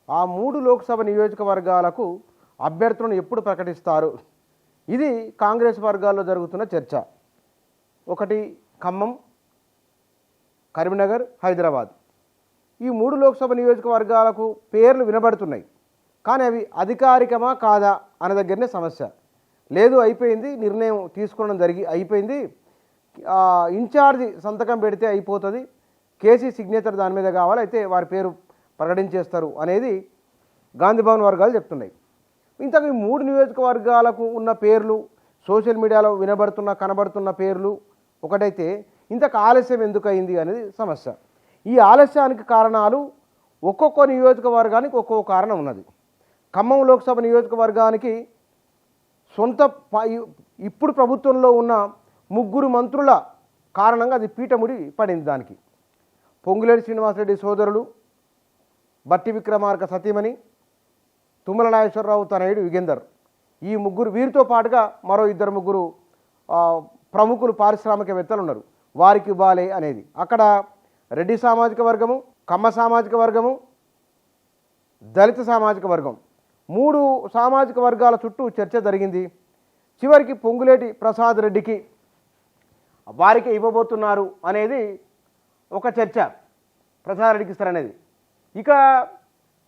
ఆ 3 లోక్సభ నియోజకవర్గాలకు అభ్యర్థులను ఎప్పుడు ప్రకటిస్తారు? ఇది కాంగ్రెస్ వర్గాల్లో జరుగుతున్న చర్చ. ఒకటి ఖమ్మం, కరీంనగర్, హైదరాబాద్. ఈ 3 లోక్సభ నియోజకవర్గాలకు పేర్లు వినబడుతున్నాయి. కానీ అవి అధికారికమా కాదా అన్న దగ్గరనే సమస్య. లేదు, అయిపోయింది, నిర్ణయం తీసుకోవడం అయిపోయింది, ఇన్ఛార్జి సంతకం పెడితే అయిపోతుంది, కేసీ సిగ్నేచర్ దాని మీద కావాలి, అయితే వారి పేరు ప్రకటించేస్తారు అనేది గాంధీభవన్ వర్గాలు చెప్తున్నాయి. ఇంతకు ఈ 3 నియోజకవర్గాలకు ఉన్న పేర్లు సోషల్ మీడియాలో కనబడుతున్న పేర్లు ఒకటైతే ఇంతకు ఆలస్యం ఎందుకు అయింది అనేది సమస్య. ఈ ఆలస్యానికి కారణాలు ఒక్కొక్క నియోజకవర్గానికి ఒక్కొక్క కారణం ఉన్నది. ఖమ్మం లోక్సభ నియోజకవర్గానికి ఇప్పుడు ప్రభుత్వంలో ఉన్న 3 మంత్రుల కారణంగా అది పీఠముడి పడింది. దానికి పొంగులేటి శ్రీనివాసరెడ్డి సోదరులు, బట్టి విక్రమార్క సతీమణి, తుమ్మల నాగేశ్వరరావు తనయుడు యుగేందర్, ఈ 3 వీరితో పాటుగా మరో 2-3 ప్రముఖులు పారిశ్రామికవేత్తలు ఉన్నారు. వారికి ఇవ్వాలి అనేది అక్కడ రెడ్డి సామాజిక వర్గము, కమ్మ సామాజిక వర్గము, దళిత సామాజిక వర్గం 3 సామాజిక వర్గాల చుట్టూ చర్చ జరిగింది. చివరికి పొంగులేటి ప్రసాద్ రెడ్డికి వారికి ఇవ్వబోతున్నారు అనేది ఒక చర్చ. ప్రసాద్ రెడ్డికి ఇస్తారనేది. ఇక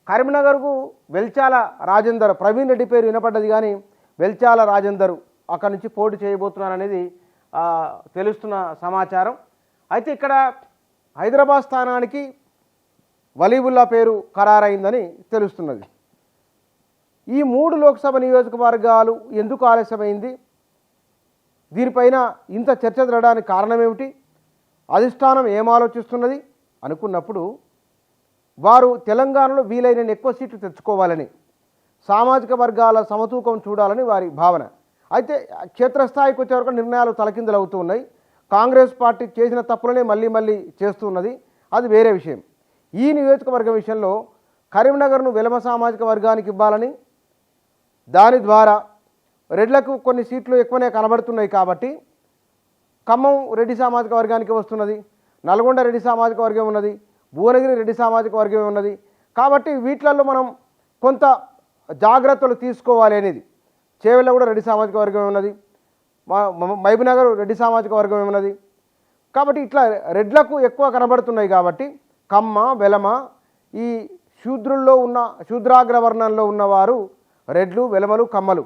కరీంనగర్కు వెల్చాల రాజేందర్, ప్రవీణ్ రెడ్డి పేరు వినపడ్డది కానీ వెల్చాల రాజేందర్ అక్కడి నుంచి పోటీ చేయబోతున్నారనేది తెలుస్తున్న సమాచారం. అయితే ఇక్కడ హైదరాబాద్ స్థానానికి వలీబుల్లా పేరు ఖరారైందని తెలుస్తున్నది. ఈ 3 లోక్సభ నియోజకవర్గాలు ఎందుకు ఆలస్యమైంది? దీనిపైన ఇంత చర్చ జరగడానికి కారణం ఏమిటి? అధిష్టానం ఏం ఆలోచిస్తున్నది అనుకున్నప్పుడు వారు తెలంగాణలో వీలైన ఎక్కువ సీట్లు తెచ్చుకోవాలని, సామాజిక వర్గాల సమతూకం చూడాలని వారి భావన. అయితే క్షేత్రస్థాయికి వచ్చే వరకు నిర్ణయాలు తలకిందులు అవుతూ ఉన్నాయి. కాంగ్రెస్ పార్టీ చేసిన తప్పులనే మళ్ళీ చేస్తున్నది, అది వేరే విషయం. ఈ నియోజకవర్గం విషయంలో కరీంనగర్ను వెలమ సామాజిక వర్గానికి ఇవ్వాలని, దాని ద్వారా రెడ్లకు కొన్ని సీట్లు ఎక్కువనే కనబడుతున్నాయి కాబట్టి ఖమ్మం రెడ్డి సామాజిక వర్గానికి వస్తున్నది, నల్గొండ రెడ్డి సామాజిక వర్గం ఉన్నది, భువనగిరి రెడ్డి సామాజిక వర్గం ఉన్నది. కాబట్టి వీటిలలో మనం కొంత జాగ్రత్తలు తీసుకోవాలి అనేది. చేవెళ్ళ కూడా రెడ్డి సామాజిక వర్గం ఉన్నది, మహబూబ్నగర్ రెడ్డి సామాజిక వర్గం ఉన్నది. కాబట్టి ఇట్లా రెడ్లకు ఎక్కువ కనబడుతున్నాయి కాబట్టి కమ్మ, వెలమ, ఈ శూద్రాగ్రవర్ణంలో ఉన్నవారు రెడ్లు, వెలమలు, కమ్మలు,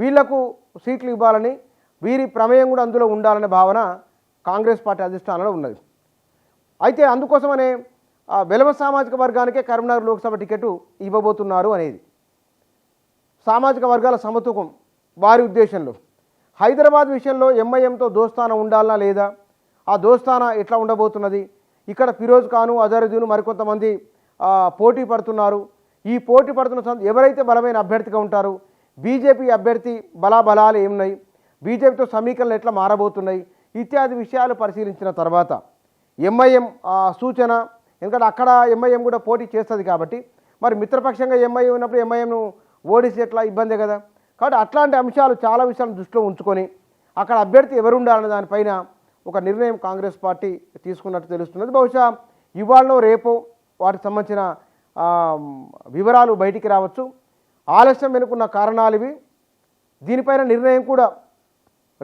వీళ్లకు సీట్లు ఇవ్వాలని, వీరి ప్రమేయం కూడా అందులో ఉండాలనే భావన కాంగ్రెస్ పార్టీ అధిష్టానంలో ఉన్నది. అయితే అందుకోసమనే వెలమ సామాజిక వర్గానికే కరీంనగర్ లోక్సభ టికెట్ ఇవ్వబోతున్నారు అనేది సామాజిక వర్గాల సమతూకం వారి ఉద్దేశంలో. హైదరాబాద్ విషయంలో ఎంఐఎంతో దోస్తానా ఉండాలా లేదా, ఆ దోస్తానా ఎట్లా ఉండబోతున్నది? ఇక్కడ ఫిరోజ్ ఖాను, అజరుద్దీన్ మరికొంతమంది పోటీ పడుతున్నారు. ఈ పోటీ పడుతున్న ఎవరైతే బలమైన అభ్యర్థిగా ఉంటారు, బీజేపీ అభ్యర్థి బలాబలాలు ఏమున్నాయి, బీజేపీతో సమీకరణలు ఎట్లా మారబోతున్నాయి ఇత్యాది విషయాలు పరిశీలించిన తర్వాత ఎంఐఎం సూచన, ఎందుకంటే అక్కడ ఎంఐఎం కూడా పోటీ చేస్తుంది కాబట్టి మరి మిత్రపక్షంగా ఎంఐఎం ఉన్నప్పుడు ఎంఐఎంను ఓడిసి ఎట్లా ఇబ్బందే కదా. కాబట్టి అట్లాంటి అంశాలు చాలా విషయాలను దృష్టిలో ఉంచుకొని అక్కడ అభ్యర్థి ఎవరు ఉండాలనే దానిపైన ఒక నిర్ణయం కాంగ్రెస్ పార్టీ తీసుకున్నట్టు తెలుస్తున్నది. బహుశా ఇవాళ రేపో వాటికి సంబంధించిన వివరాలు బయటికి రావచ్చు. ఆలస్యం వెనుకున్న కారణాలు ఇవి. దీనిపైన నిర్ణయం కూడా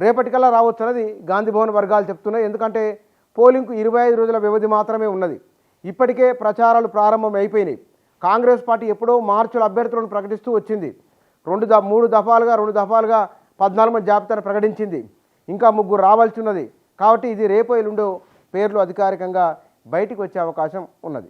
రేపటికల్లా రావచ్చు అనేది గాంధీభవన్ వర్గాలు చెప్తున్నాయి. ఎందుకంటే పోలింగ్కు 25 రోజుల వ్యవధి మాత్రమే ఉన్నది. ఇప్పటికే ప్రచారాలు ప్రారంభం అయిపోయినాయి. కాంగ్రెస్ పార్టీ ఎప్పుడో మార్చిలో అభ్యర్థులను ప్రకటిస్తూ వచ్చింది. 2 దఫాలుగా 14 మంది జాబితాను ప్రకటించింది. ఇంకా 3 రావాల్సి ఉన్నది. కాబట్టి ఇది రేపో ఎల్లుండో పేర్లు అధికారికంగా బయటికి వచ్చే అవకాశం ఉన్నది.